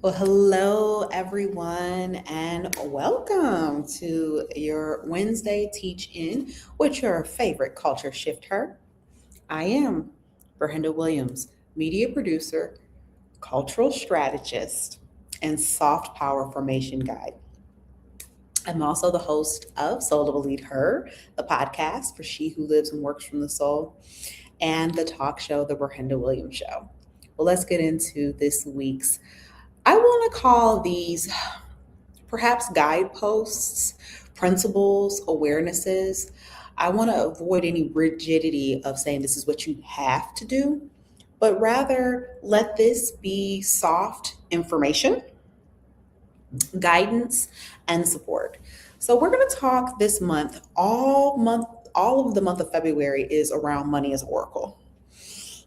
Well, hello, everyone, and welcome to your Wednesday Teach In with your favorite culture shifter. I am Brenda Williams, media producer, cultural strategist, and soft power formation guide. I'm also the host of Soul to Lead Her, the podcast for she who lives and works from the soul, and the talk show, The Brenda Williams Show. Well, let's get into this week's. I want to call these perhaps guideposts, principles, awarenesses. I want to avoid any rigidity of saying this is what you have to do, but rather let this be soft information, guidance, and support. So we're going to talk this all of the month of February is around money as oracle.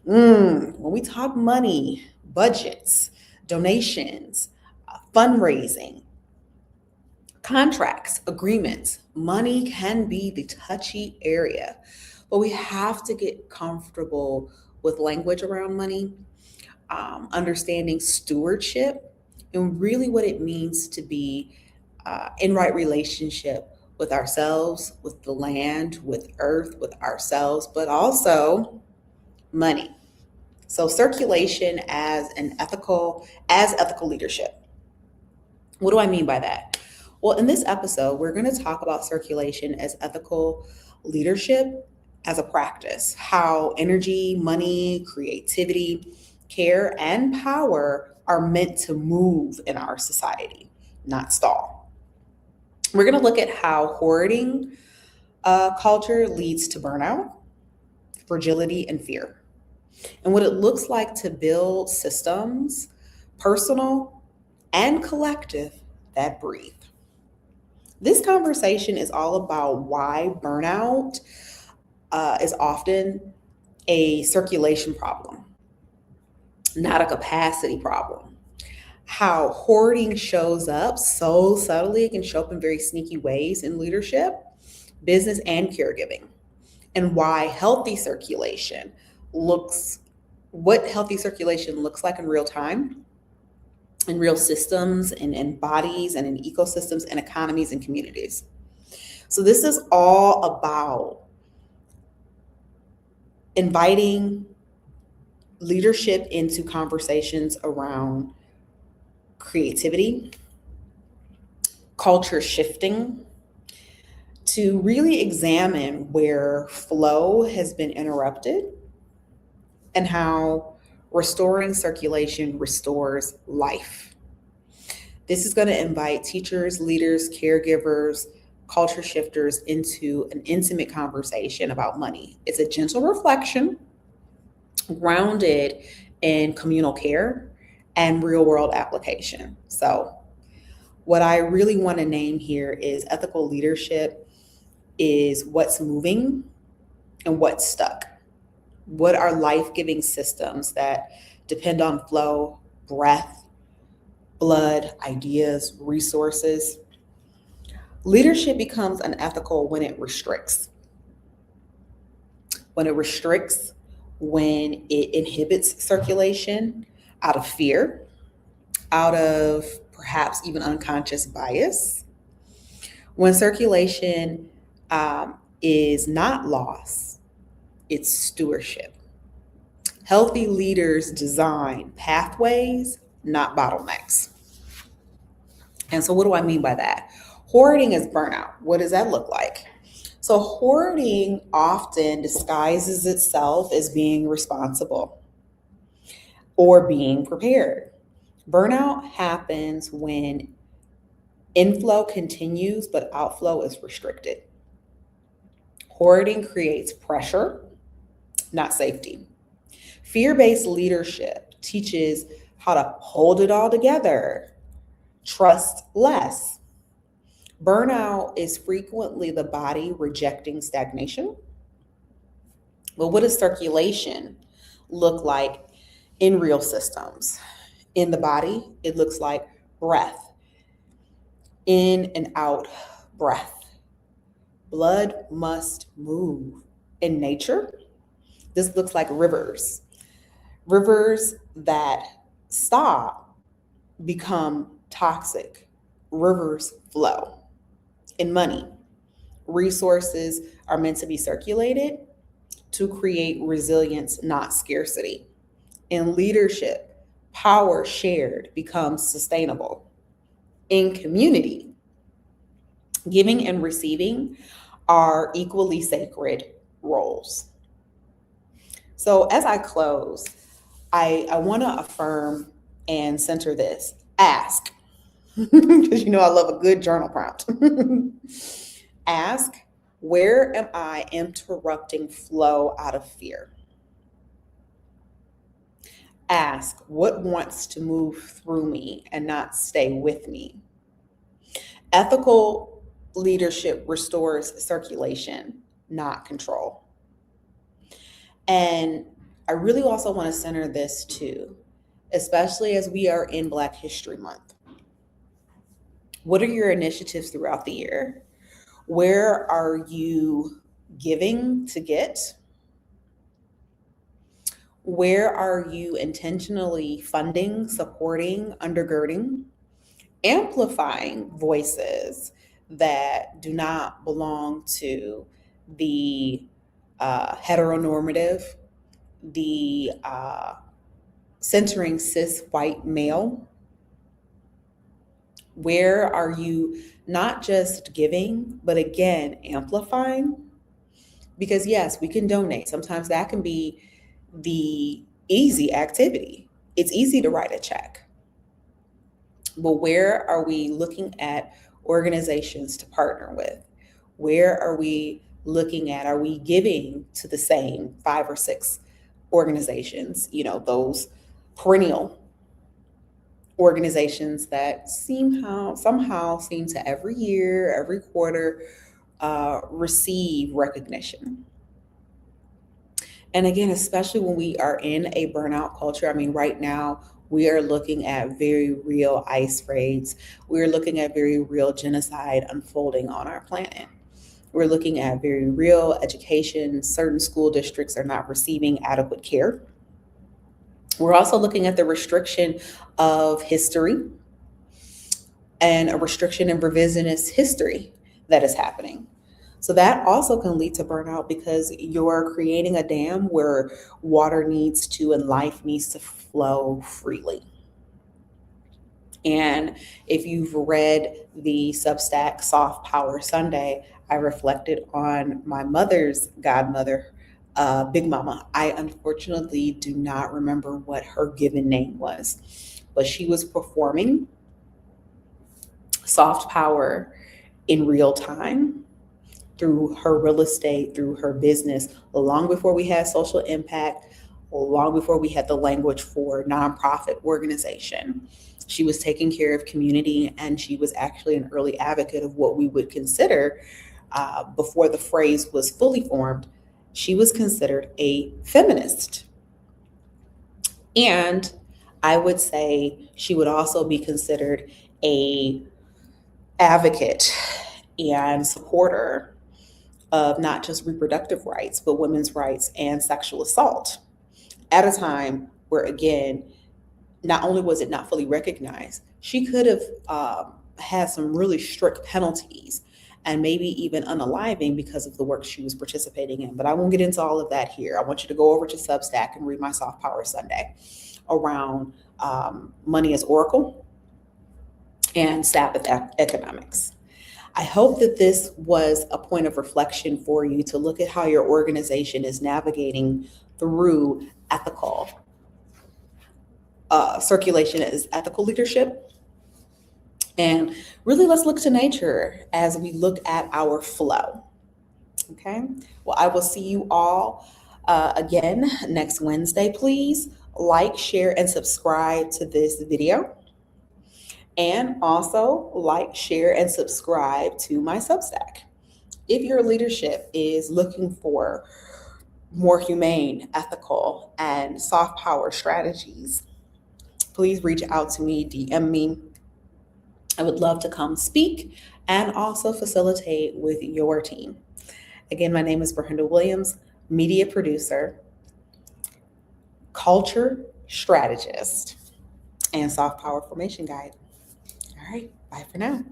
When we talk money, budgets, donations, fundraising, contracts, agreements, money can be the touchy area, but we have to get comfortable with language around money, understanding stewardship, and really what it means to be in right relationship with ourselves, with the land, with earth, with ourselves, but also money. So circulation as ethical leadership. What do I mean by that? Well, in this episode, we're going to talk about circulation as ethical leadership as a practice, how energy, money, creativity, care, and power are meant to move in our society, not stall. We're going to look at how hoarding culture leads to burnout, fragility, and fear, and what it looks like to build systems, personal and collective, that breathe. This conversation is all about why burnout is often a circulation problem, not a capacity problem. How hoarding shows up so subtly, it can show up in very sneaky ways in leadership, business, and caregiving, and why looks what healthy circulation looks like in real time, in real systems, and in bodies, and in ecosystems, and economies, and communities. So, this is all about inviting leadership into conversations around creativity, culture shifting, to really examine where flow has been interrupted and how restoring circulation restores life. This is going to invite teachers, leaders, caregivers, culture shifters into an intimate conversation about money. It's a gentle reflection grounded in communal care and real world application. So, what I really want to name here is ethical leadership is what's moving and what's stuck. What are life giving systems that depend on flow, breath, blood, ideas, resources? Leadership becomes unethical when it restricts. When it restricts, when it inhibits circulation out of fear, out of perhaps even unconscious bias. When circulation is not loss, it's stewardship. Healthy leaders design pathways, not bottlenecks. And so, what do I mean by that? Hoarding is burnout. What does that look like? So, hoarding often disguises itself as being responsible or being prepared. Burnout happens when inflow continues, but outflow is restricted. Hoarding creates pressure, not safety. Fear based leadership teaches how to hold it all together, trust less. Burnout is frequently the body rejecting stagnation. Well, what does circulation look like in real systems? In the body, it looks like breath, in and out breath. Blood must move. In nature, this looks like rivers that stop become toxic. Rivers flow. In money, resources are meant to be circulated to create resilience, not scarcity. In leadership, power shared becomes sustainable. In community, giving and receiving are equally sacred roles. So, as I close, I want to affirm and center this. Ask, because I love a good journal prompt. Ask, where am I interrupting flow out of fear? Ask, what wants to move through me and not stay with me? Ethical leadership restores circulation, not control. And I really also want to center this too, especially as we are in Black History Month. What are your initiatives throughout the year? Where are you giving to get? Where are you intentionally funding, supporting, undergirding, amplifying voices that do not belong to the heteronormative, the centering cis white male? Where are you not just giving, but again, amplifying? Because yes, we can donate. Sometimes that can be the easy activity. It's easy to write a check. But where are we looking at organizations to partner with? Where are we looking at? Are we giving to the same 5 or 6 organizations, those perennial organizations that somehow seem to every year, every quarter, receive recognition? And again, especially when we are in a burnout culture, I mean, right now, we are looking at very real ice raids. We're looking at very real genocide unfolding on our planet. We're looking at very real education. Certain school districts are not receiving adequate care. We're also looking at the restriction of history and a restriction in revisionist history that is happening. So that also can lead to burnout because you're creating a dam where water needs to and life needs to flow freely. And if you've read the Substack Soft Power Sunday, I reflected on my mother's godmother, Big Mama. I unfortunately do not remember what her given name was, but she was performing soft power in real time through her real estate, through her business, long before we had social impact, long before we had the language for nonprofit organization. She was taking care of community, and she was actually an early advocate of what we would consider, before the phrase was fully formed, she was considered a feminist. And I would say she would also be considered a advocate and supporter of not just reproductive rights, but women's rights and sexual assault at a time where, again, not only was it not fully recognized, she could have had some really strict penalties and maybe even unaliving because of the work she was participating in. But I won't get into all of that here. I want you to go over to Substack and read my Soft Power Sunday around money as oracle and Sabbath economics. I hope that this was a point of reflection for you to look at how your organization is navigating through ethical circulation as ethical leadership. And really, let's look to nature as we look at our flow. Okay. Well, I will see you all again next Wednesday. Please like, share, and subscribe to this video. And also like, share, and subscribe to my Substack. If your leadership is looking for more humane, ethical, and soft power strategies, please reach out to me, DM me. I would love to come speak and also facilitate with your team. Again, my name is Brenda Williams, media producer, culture strategist, and Soft Power Formation Guide. All right, bye for now.